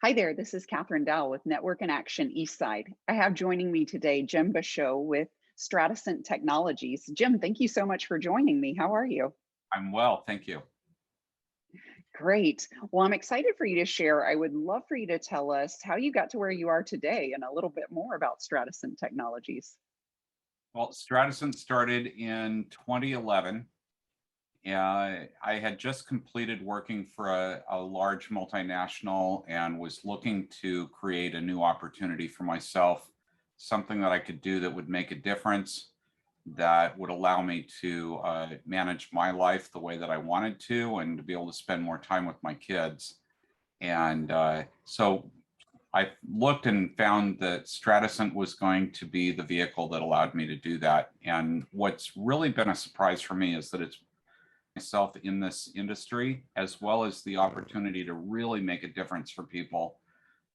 Hi there, this is Dall with Network in Action Eastside. I have joining me today Jim Bachaud with Stratocent Technologies. Jim, thank you so much for joining me. How are you? I'm well, thank you. Great. Well, I'm excited for you to share. I would love for you to tell us how you got to where you are today and a little bit more about Stratocent Technologies. Well, Stratocent started in 2011. I had just completed working for a large multinational and was looking to create a new opportunity for myself, something that I could do that would make a difference, that would allow me to manage my life the way that I wanted to and to be able to spend more time with my kids. And so I looked and found that Stratocent was going to be the vehicle that allowed me to do that. And what's really been a surprise for me is that it's myself in this industry, as well as the opportunity to really make a difference for people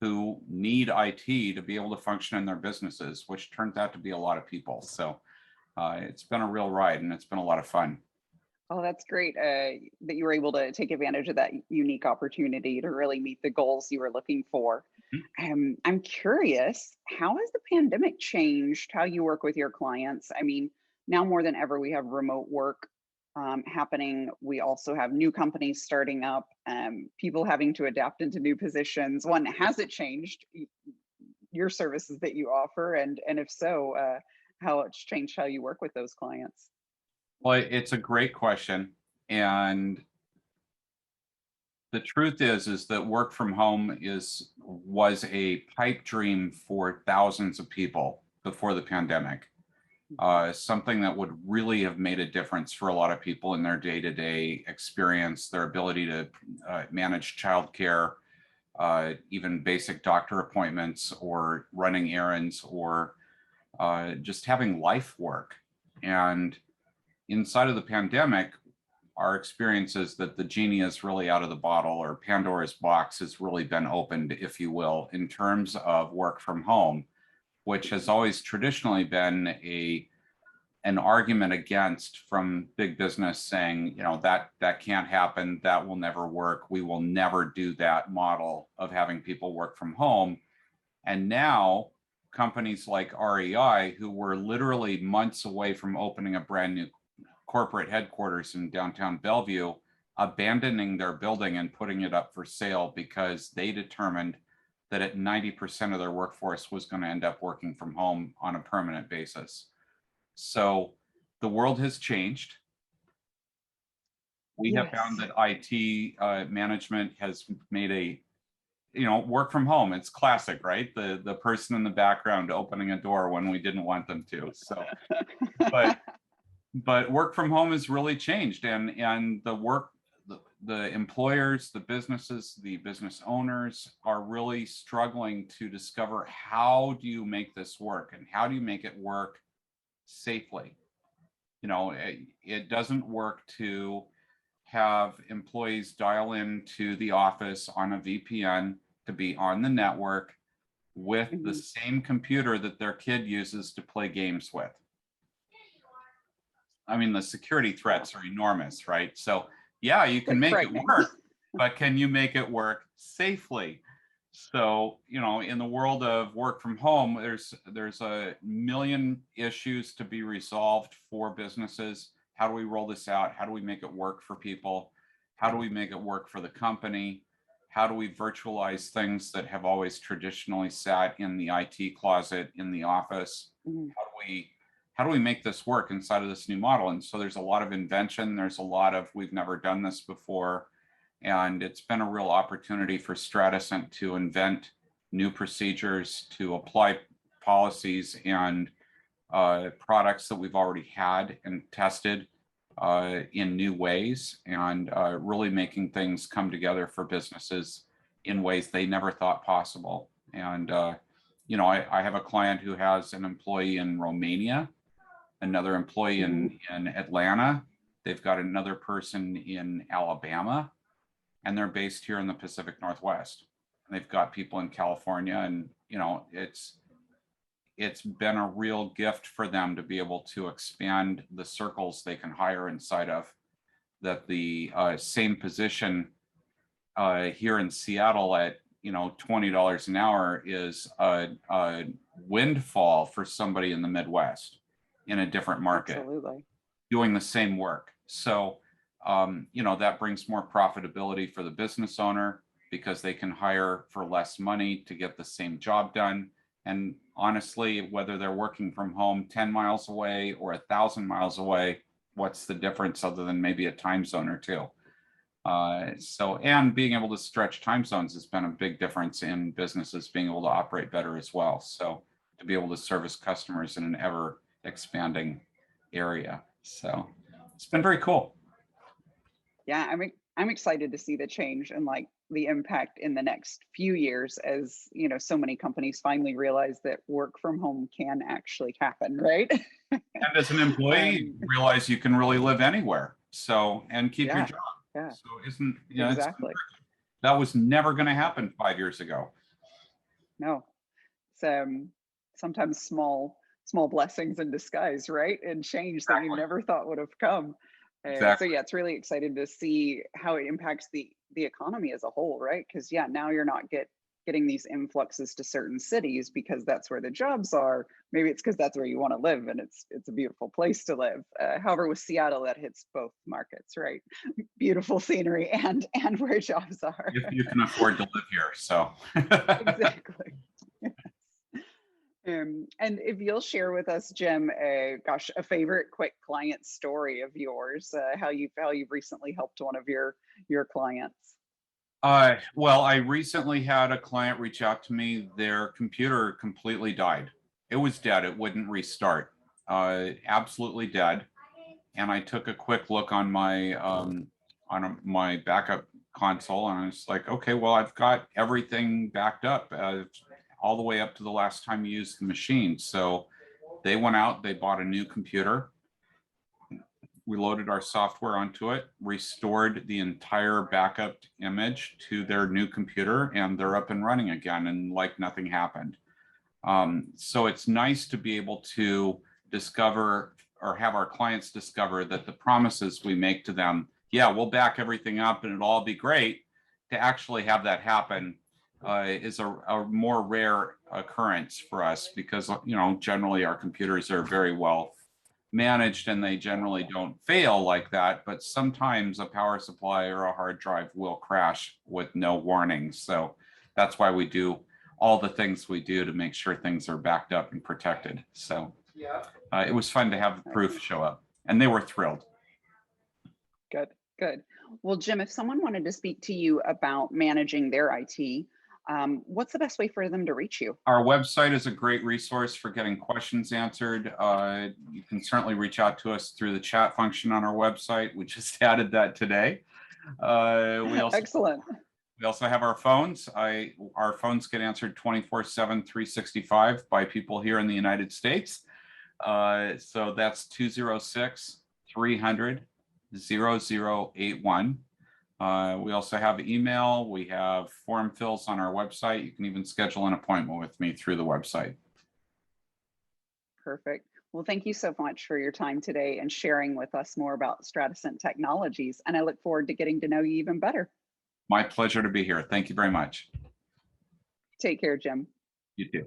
who need IT to be able to function in their businesses, which turns out to be a lot of people. So it's been a real ride and it's been a lot of fun. Oh, that's great that you were able to take advantage of that unique opportunity to really meet the goals you were looking for. I'm curious, how has the pandemic changed how you work with your clients? I mean, now more than ever, we have remote work happening. We also have new companies starting up, people having to adapt into new positions. One, has it changed your services that you offer? And if so, how it's changed how you work with those clients? Well, it's a great question. And the truth is that work from home was a pipe dream for thousands of people before the pandemic. Something that would really have made a difference for a lot of people in their day-to-day experience, their ability to manage childcare, even basic doctor appointments or running errands or just having life work. And inside of the pandemic, our experience is that the genie is really out of the bottle, or Pandora's box has really been opened, if you will, in terms of work from home, which has always traditionally been an argument against from big business saying, you know, that can't happen, that will never work, we will never do that model of having people work from home. And now companies like REI, who were literally months away from opening a brand new corporate headquarters in downtown Bellevue, abandoning their building and putting it up for sale because they determined that at 90% of their workforce was going to end up working from home on a permanent basis. So the world has changed. We have found Yes. that IT management has made work from home. It's classic, right? The person in the background opening a door when we didn't want them to. So, but but work from home has really changed, and the employers, the businesses, the business owners are really struggling to discover, how do you make this work and how do you make it work safely? You know, it doesn't work to have employees dial into the office on a VPN to be on the network with the Mhm. same computer that their kid uses to play games with. I mean, the security threats are enormous, right? So yeah, you can Quite make it frightening. work, but can you make it work safely? So, you know, in the world of work from home, there's a million issues to be resolved for businesses. How do we roll this out? How do we make it work for people? How do we make it work for the company? How do we virtualize things that have always traditionally sat in the IT closet in the office? Mhm. How do we make this work inside of this new model? And so there's a lot of invention. There's a lot of, we've never done this before. And it's been a real opportunity for Stratocent to invent new procedures, to apply policies and products that we've already had and tested in new ways, and really making things come together for businesses in ways they never thought possible. And, I have a client who has an employee in Romania, another employee Mhm. in Atlanta. They've got another person in Alabama, and they're based here in the Pacific Northwest. And they've got people in California, and it's been a real gift for them to be able to expand the circles they can hire inside of. That the same position here in Seattle at $20 an hour is a windfall for somebody in the Midwest in a different market. Absolutely. Doing the same work. So, that brings more profitability for the business owner because they can hire for less money to get the same job done. And honestly, whether they're working from home 10 miles away or 1,000 miles away, what's the difference other than maybe a time zone or two? And being able to stretch time zones has been a big difference in businesses being able to operate better as well. So to be able to service customers in an ever expanding area. So it's been very cool. Yeah, I'm excited to see the change and like the impact in the next few years as, so many companies finally realize that work from home can actually happen, right? And as an employee, you realize you can really live anywhere. So, and keep your Yeah, job. yeah, So exactly. that was never going to happen 5 years ago. No, it's sometimes small blessings in disguise, right? And change that you Exactly. never thought would have come. So Exactly. yeah, it's really exciting to see how it impacts the economy as a whole, right? Because yeah, now you're not getting these influxes to certain cities because that's where the jobs are. Maybe it's because that's where you want to live, and it's a beautiful place to live. However, with Seattle, that hits both markets, right? Beautiful scenery and where jobs are. If you can afford to live here, so. Exactly. And if you'll share with us, Jim, a favorite quick client story of yours, how you've recently helped one of your clients. Well, I recently had a client reach out to me. Their computer completely died. It was dead. It wouldn't restart. Absolutely dead. And I took a quick look on my backup console, and I was like, okay, well, I've got everything backed up all the way up to the last time you used the machine. So they went out, they bought a new computer. We loaded our software onto it, restored the entire backup image to their new computer, and they're up and running again, and like nothing happened. So it's nice to be able to discover or have our clients discover that the promises we make to them, yeah, we'll back everything up and it'll all be great, to actually have that happen is a more rare occurrence for us because, generally our computers are very well managed and they generally don't fail like that. But sometimes a power supply or a hard drive will crash with no warning. So that's why we do all the things we do to make sure things are backed up and protected. So it was fun to have the proof show up, and they were thrilled. Good, good. Well, Jim, if someone wanted to speak to you about managing their IT, what's the best way for them to reach you? Our website is a great resource for getting questions answered. You can certainly reach out to us through the chat function on our website. We just added that today. Excellent. We also have our phones. Our phones get answered 24/7, 365 by people here in the United States. So that's 206-300-0081. We also have email. We have form fills on our website. You can even schedule an appointment with me through the website. Perfect. Well, thank you so much for your time today and sharing with us more about Stratocent Technologies. And I look forward to getting to know you even better. My pleasure to be here. Thank you very much. Take care, Jim. You too.